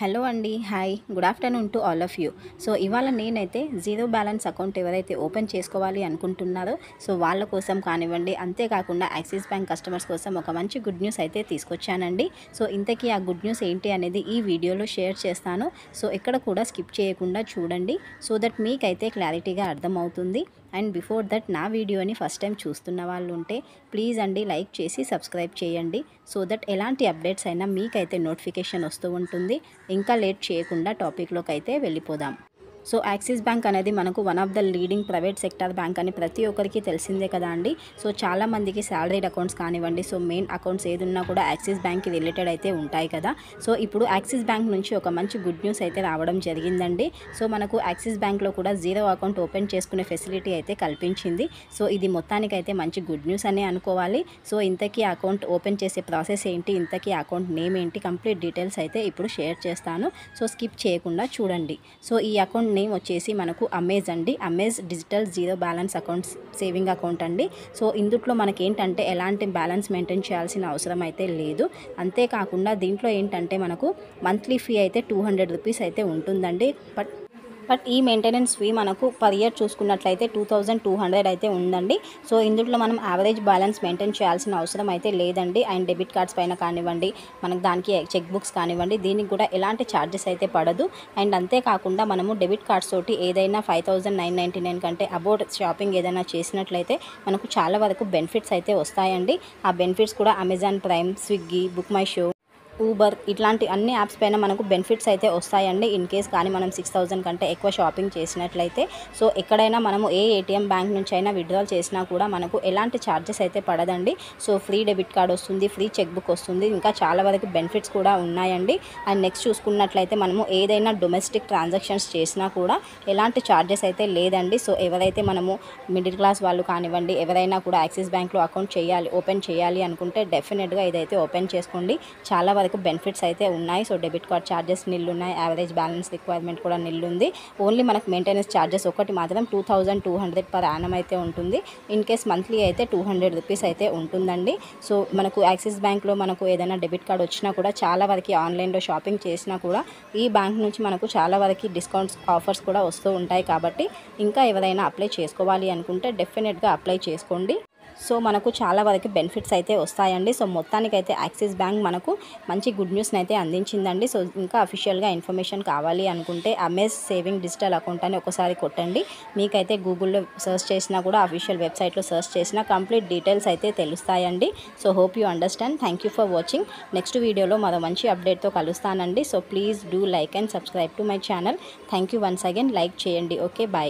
Hello అండి. Hi. Good afternoon to all of you. So, ఇవాళ నేనైతే జీరో బ్యాలెన్స్ అకౌంట్ ఎవరైతే ఓపెన్ చేసుకోవాలి అనుకుంటున్నారో, సో వాళ్ళ కోసం కానివ్వండి, అంతేకాకుండా యాక్సిస్ బ్యాంక్ కస్టమర్స్ కోసం ఒక మంచి గుడ్ న్యూస్ అయితే తీసుకొచ్చానండి. సో, ఇంతకీ ఆ గుడ్ న్యూస్ ఏంటి అనేది ఈ వీడియోలో షేర్ చేస్తాను. సో, ఎక్కడ కూడా స్కిప్ చేయకుండా చూడండి. సో దట్ మీకైతే క్లారిటీగా అర్థమవుతుంది. అండ్ బిఫోర్ దట్ నా వీడియోని ఫస్ట్ టైం చూస్తున్న వాళ్ళు ఉంటే ప్లీజ్ అండి లైక్ చేసి సబ్స్క్రైబ్ చేయండి. సో దట్ ఎలాంటి అప్డేట్స్ అయినా మీకైతే నోటిఫికేషన్ వస్తూ ఉంటుంది. ఇంకా లేట్ చేయకుండా టాపిక్లోకి అయితే వెళ్ళిపోదాం. సో యాక్సిస్ బ్యాంక్ అనేది మనకు one of the leading private sector bank అని ప్రతి ఒక్కరికి తెలిసిందే కదా అండి. సో చాలామందికి శాలరీడ్ అకౌంట్స్ కానివ్వండి, సో మెయిన్ అకౌంట్స్ ఏదున్నా కూడా యాక్సిస్ బ్యాంక్కి రిలేటెడ్ అయితే ఉంటాయి కదా. సో ఇప్పుడు యాక్సిస్ బ్యాంక్ నుంచి ఒక మంచి గుడ్ న్యూస్ అయితే రావడం జరిగిందండి. సో మనకు యాక్సిస్ బ్యాంక్లో కూడా జీరో అకౌంట్ ఓపెన్ చేసుకునే ఫెసిలిటీ అయితే కల్పించింది. సో ఇది మొత్తానికైతే మంచి గుడ్ న్యూస్ అని అనుకోవాలి. సో ఇంతకీ అకౌంట్ ఓపెన్ చేసే ప్రాసెస్ ఏంటి, ఇంతకీ అకౌంట్ నేమ్ ఏంటి, కంప్లీట్ డీటెయిల్స్ అయితే ఇప్పుడు షేర్ చేస్తాను. సో స్కిప్ చేయకుండా చూడండి. సో ఈ అకౌంట్ నేమ్ వచ్చేసి మనకు అమేజ్ అండి. Amaze digital zero balance accounts saving account అండి. సో ఇందులో మనకి ఏంటంటే ఎలాంటి బ్యాలెన్స్ మెయింటైన్ చేయాల్సిన అవసరం అయితే లేదు. అంతేకాకుండా దీంట్లో ఏంటంటే మనకు మంత్లీ ఫీ అయితే 200 రూపీస్ అయితే ఉంటుందండి. బట్ ఈ మెయింటెనెన్స్ ఫీ మనకు పర్ ఇయర్ చూసుకున్నట్లయితే 2200 అయితే ఉందండి. సో ఇందులో మనం యావరేజ్ బ్యాలెన్స్ మెయింటైన్ చేయాల్సిన అవసరం అయితే లేదండి. అండ్ డెబిట్ కార్డ్స్ పైన కానివ్వండి, మనకు దానికి చెక్ బుక్స్ కానివ్వండి, దీనికి కూడా ఎలాంటి ఛార్జెస్ అయితే పడదు. అండ్ అంతేకాకుండా మనము డెబిట్ కార్డ్స్ తోటి ఏదైనా 5999 కంటే అబౌట్ షాపింగ్ ఏదైనా చేసినట్లయితే మనకు చాలా వరకు బెనిఫిట్స్ అయితే వస్తాయండి. ఆ బెనిఫిట్స్ కూడా Amazon prime, Swiggy, book my show, Uber ఇట్లాంటి అన్ని యాప్స్ పైన మనకు బెనిఫిట్స్ అయితే వస్తాయండి. ఇన్ కేస్ కానీ మనం 6000 కంటే ఎక్కువ షాపింగ్ చేసినట్లయితే. సో ఎక్కడైనా మనము ఏ ఏటీఎం బ్యాంక్ నుంచి అయినా విత్డ్రాల్ చేసినా కూడా మనకు ఎలాంటి ఛార్జెస్ అయితే పడదండి. సో ఫ్రీ డెబిట్ కార్డ్ వస్తుంది, ఫ్రీ చెక్ బుక్ వస్తుంది, ఇంకా చాలా వరకు బెనిఫిట్స్ కూడా ఉన్నాయండి. అండ్ నెక్స్ట్ చూసుకున్నట్లయితే మనము ఏదైనా డొమెస్టిక్ ట్రాన్సాక్షన్స్ చేసినా కూడా ఎలాంటి ఛార్జెస్ అయితే లేదండి. సో ఎవరైతే మనము మిడిల్ క్లాస్ వాళ్ళు కానివ్వండి, ఎవరైనా కూడా యాక్సిస్ బ్యాంక్లో అకౌంట్ ఓపెన్ చేయాలి అనుకుంటే డెఫినెట్గా ఇదైతే ఓపెన్ చేసుకోండి. చాలా వరకు బెనిఫిట్స్ అయితే ఉన్నాయి. సో డెబిట్ కార్డ్ ఛార్జెస్ నిల్ ఉన్నాయి, యావరేజ్ బ్యాలెన్స్ రిక్వైర్మెంట్ కూడా నిల్ ఉంది. ఓన్లీ మనకు మెయింటెనెన్స్ ఛార్జెస్ ఒకటి మాత్రం 2200 పర్ యానం అయితే ఉంటుంది. ఇన్ కేస్ మంత్లీ అయితే 200 రూపీస్ అయితే ఉంటుందండి. సో మనకు యాక్సిస్ బ్యాంక్లో మనకు ఏదైనా డెబిట్ కార్డ్ వచ్చినా కూడా చాలా వరకు ఆన్లైన్లో షాపింగ్ చేసినా కూడా ఈ బ్యాంక్ నుంచి మనకు చాలా వరకు డిస్కౌంట్స్ ఆఫర్స్ కూడా వస్తూ ఉంటాయి. కాబట్టి ఇంకా ఎవరైనా అప్లై చేసుకోవాలి అనుకుంటే డెఫినెట్గా అప్లై చేసుకోండి. సో మనకు చాలా వరకు బెనిఫిట్స్ అయితే వస్తాయండి. సో మొత్తానికైతే యాక్సిస్ బ్యాంక్ మనకు మంచి గుడ్ న్యూస్ని అయితే అందించిందండి. సో ఇంకా అఫీషియల్గా ఇన్ఫర్మేషన్ కావాలి అనుకుంటే అమేజ్ సేవింగ్ డిజిటల్ అకౌంట్ అని ఒకసారి కొట్టండి. మీకైతే గూగుల్లో సెర్చ్ చేసినా కూడా అఫీషియల్ వెబ్సైట్లో సెర్చ్ చేసినా కంప్లీట్ డీటెయిల్స్ అయితే తెలుస్తాయండి. So hope you understand. Thank you for watching. Next వీడియోలో మరో మంచి అప్డేట్తో కలుస్తానండి. So please do like and subscribe to my channel. Thank you once again. Like చేయండి. Okay, bye.